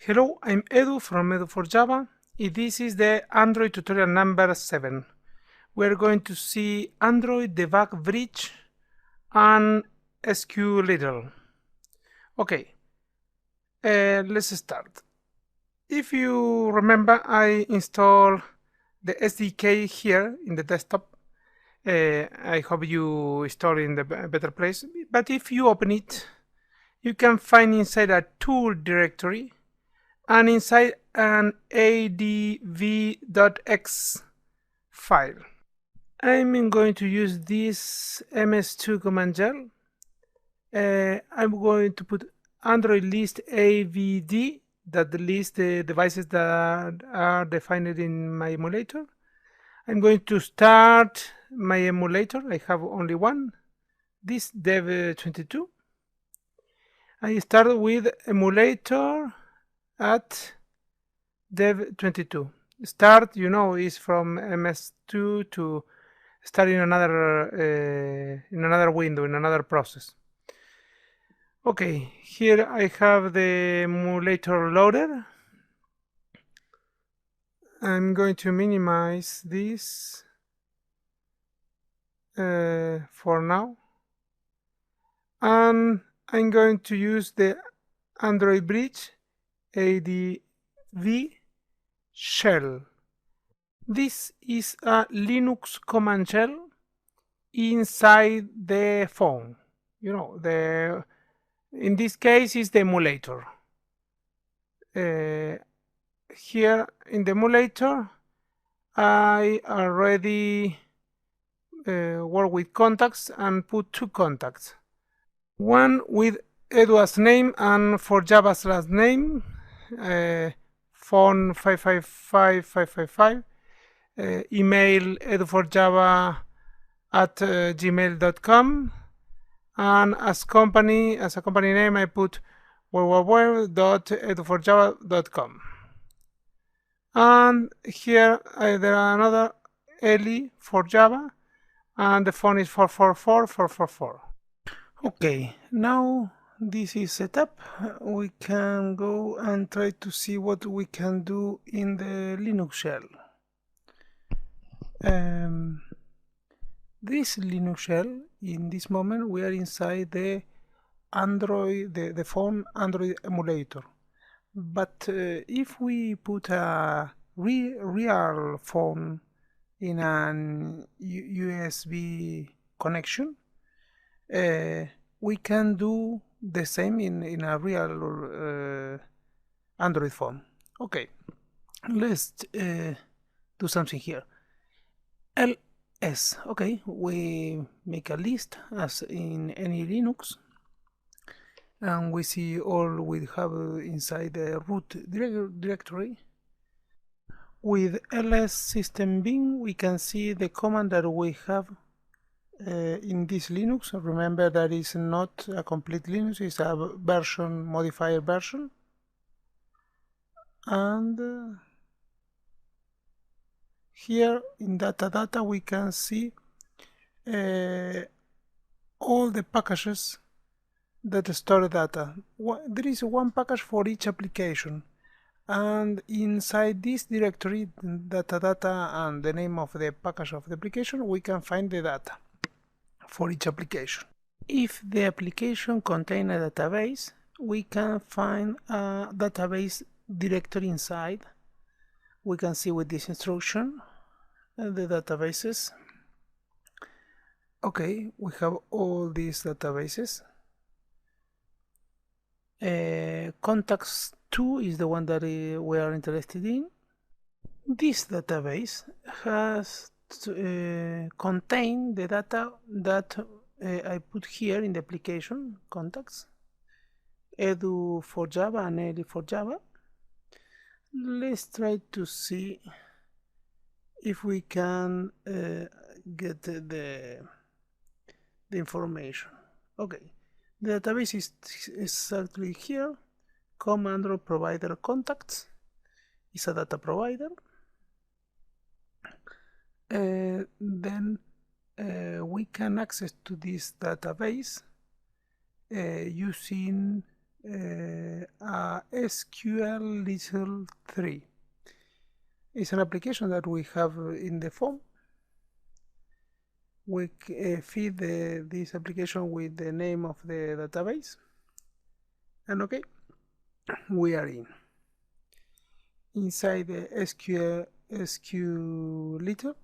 Hello, I'm Edu from Edu4Java. This is the Android tutorial number 7. We're going to see Android debug bridge and SQLite. Okay, let's start. If you remember, I installed the SDK here in the desktop. I hope you install it in the better place. But if you open it, you can find inside a tool directory and inside an adb exe file. I'm going to use this ms2 command shell. I'm going to put Android list avd that lists the devices that are defined in my emulator. I'm going to start my emulator. I have only one, this dev22. I start with emulator at dev22. Start, you know, is from ms2 to start in another window, in another process. Okay, here I have the emulator loader. I'm going to minimize this for now, and I'm going to use the Android bridge adb shell. This is a Linux command shell inside the phone. You know, in this case is the emulator. Here in the emulator, I already work with contacts and put two contacts. One with Edu as name and for Java's last name, phone 555555, email edu4java@gmail.com, and as a company name I put www.edu4java.com. And here there are another LE for Java, and the phone is 444444. Okay, now this is set up. We can go and try to see what we can do in the Linux shell. This Linux shell, in this moment we are inside the Android, the phone Android emulator. But if we put a real phone in an USB connection, we can do the same in a real Android phone. Okay, let's do something here. ls. Okay, we make a list as in any Linux, and we see all we have inside the root directory. With ls system bin, we can see the command that we have in this Linux. Remember that is not a complete Linux, it's a version, modified version. And here in data we can see all the packages that store data. There is one package for each application, and inside this directory, data and the name of the package of the application, we can find the data for each application. If the application contains a database, we can find a database directory inside. We can see with this instruction the databases. Okay, we have all these databases. Contacts 2 is the one that we are interested in. This database has contain the data that I put here in the application contacts, Edu4Java and Edu4Java. Let's try to see if we can get the information. Okay, the database is exactly here. Android provider contacts is a data provider. Then we can access to this database using SQLite 3. It's an application that we have in the phone. We feed this application with the name of the database, and okay, we are inside the SQLite.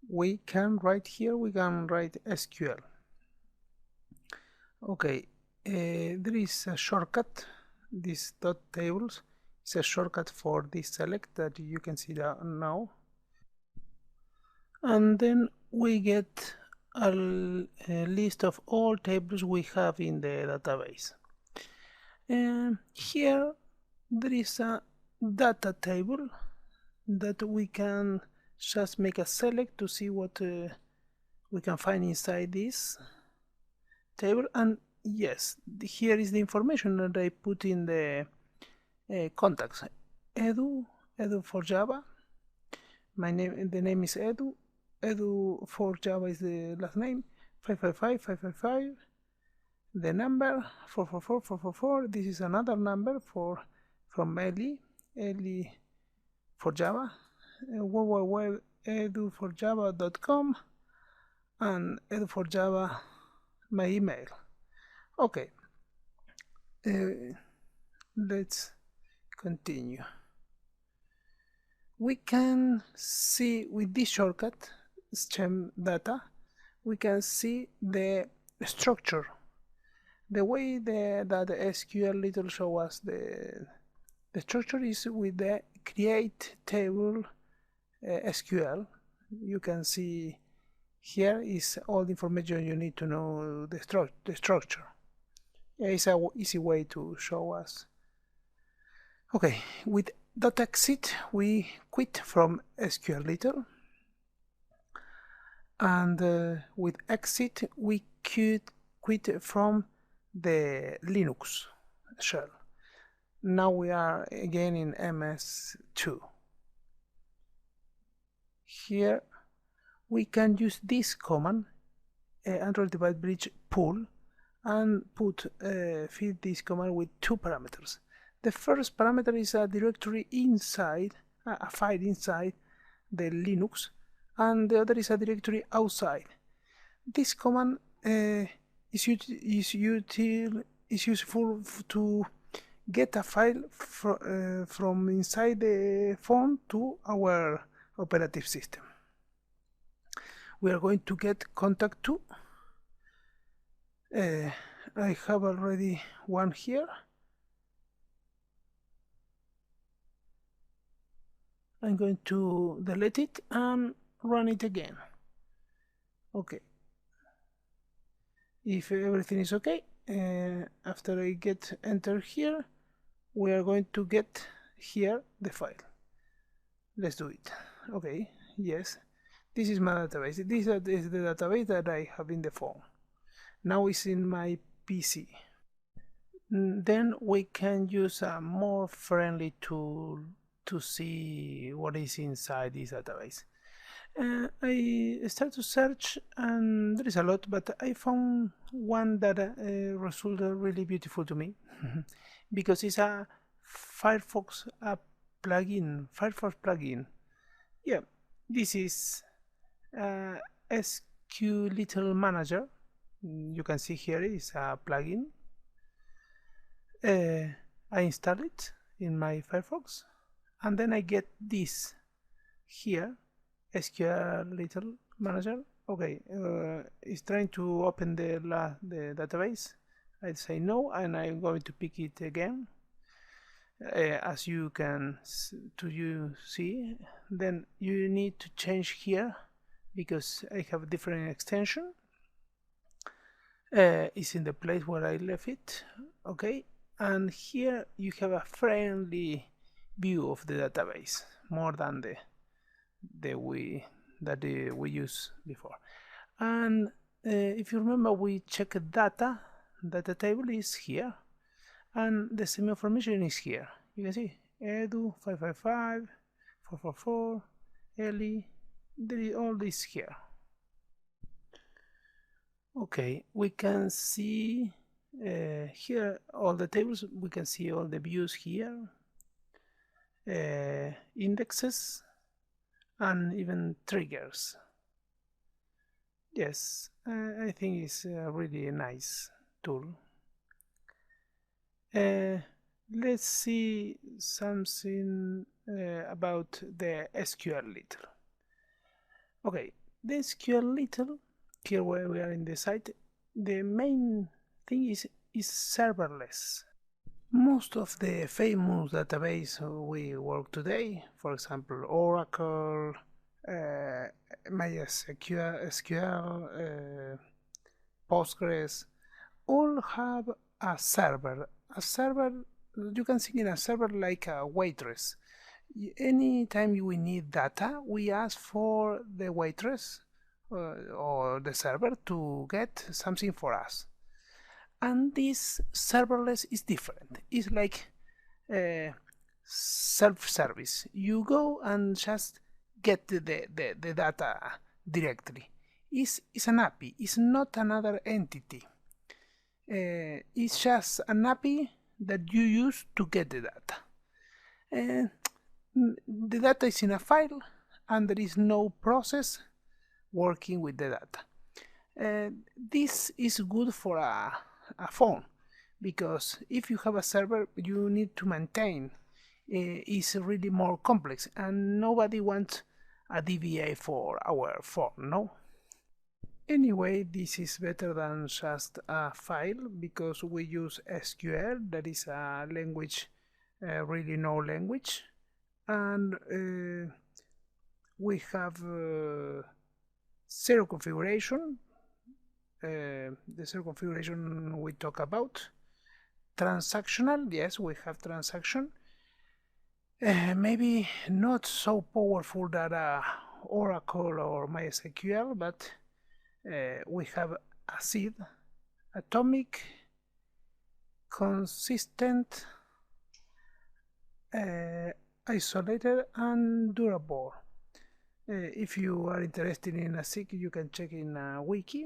We can write SQL. Okay, there is a shortcut. This dot tables is a shortcut for this select that you can see now, and then we get a list of all tables we have in the database. Here there is a data table that we can just make a select to see what we can find inside this table. And yes, here is the information that I put in the contacts. Edu for Java. The name is Edu for Java is the last name. 555. The number 444. This is another number from Eli for Java. World eduforjava.com, and edu for Java, my email. Okay, let's continue. We can see with this shortcut stem data, we can see the structure, the way that the SQLite show us the structure is with the create table SQL. You can see here is all the information you need to know the structure. It's an easy way to show us. Okay, with .exit we quit from SQLite, and with exit we quit from the Linux shell. Now we are again in MS2. Here we can use this command, Android device bridge pull, and feed this command with two parameters. The first parameter is a directory inside, a file inside the Linux, and the other is a directory outside. This command is useful to get a file from inside the phone to our operative system. We are going to get contact 2. I have already one here. I'm going to delete it and run it again. Okay. If everything is okay, after I get enter here, we are going to get here the file. Let's do it. Okay, yes, this is my database. This is the database that I have in the phone. Now it's in my PC. Then we can use a more friendly tool to see what is inside this database. I start to search, and there is a lot, but I found one that resulted really beautiful to me because it's a Firefox plugin. Yeah, this is SQLite Manager. You can see here is a plugin. I install it in my Firefox, and then I get this here, SQLite Manager. Okay, it's trying to open the database. I say no, and I'm going to pick it again. As you can see, then you need to change here because I have a different extension. It's in the place where I left it. Okay, and here you have a friendly view of the database, more than the way that we used before. And if you remember, we checked data table is here, and the same information is here. You can see edu 555 444 Eli, there is all this here. Okay, we can see Here all the tables, we can see all the views here, indexes, and even triggers. Yes, I think it's a really nice tool. Let's see something about the SQLite. Okay, the SQLite, here where we are in the site, the main thing is serverless. Most of the famous database we work today, for example, Oracle, MySQL, Postgres, all have a server. A server, you can think in a server like a waitress. Anytime we need data, we ask for the waitress or the server to get something for us. And this serverless is different. It's like self-service. You go and just get the data directly. It's an API. It's not another entity. It's just an API that you use to get the data. The data is in a file, and there is no process working with the data. This is good for a phone, because if you have a server you need to maintain, it's really more complex, and nobody wants a DBA for our phone, no? Anyway, this is better than just a file, because we use SQL, that is a language, really no language, and we have zero configuration. The zero configuration we talk about. Transactional, yes, we have transaction. Maybe not so powerful that Oracle or MySQL, but we have ACID, atomic, consistent, isolated, and durable. If you are interested in ACID, you can check in a wiki.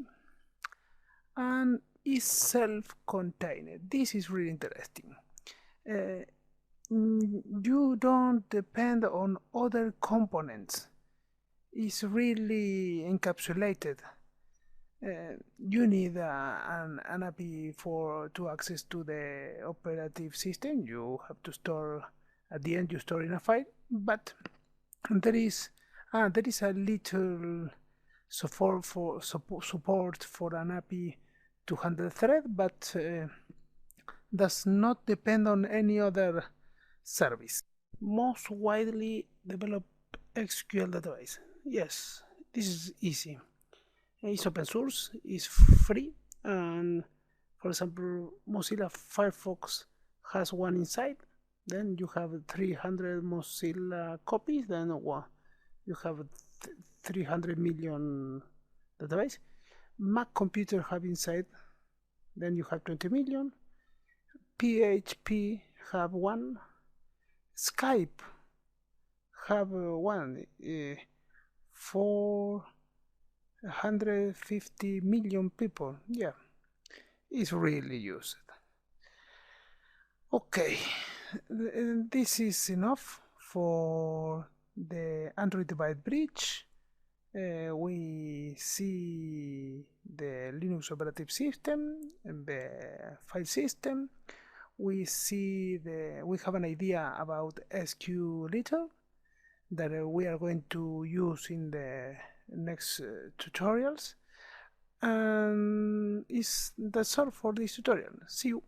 And is self-contained. This is really interesting. You don't depend on other components. It's really encapsulated. You need an API to access to the operative system. You have to store, at the end you store in a file, but there is a little support for an API to handle thread, but does not depend on any other service. Most widely developed SQL database. Yes, this is easy. It's open source, it's free, and for example, Mozilla Firefox has one inside. Then you have 300 Mozilla copies. Then you have 300 million database. Mac computer have inside, then you have 20 million. PHP have one. Skype have one. 450 million people. Yeah, it's really used. Okay, this is enough for the Android device bridge. We see the Linux operative system and the file system. We have an idea about SQLite that we are going to use in the next tutorials. And that's all for this tutorial. See you.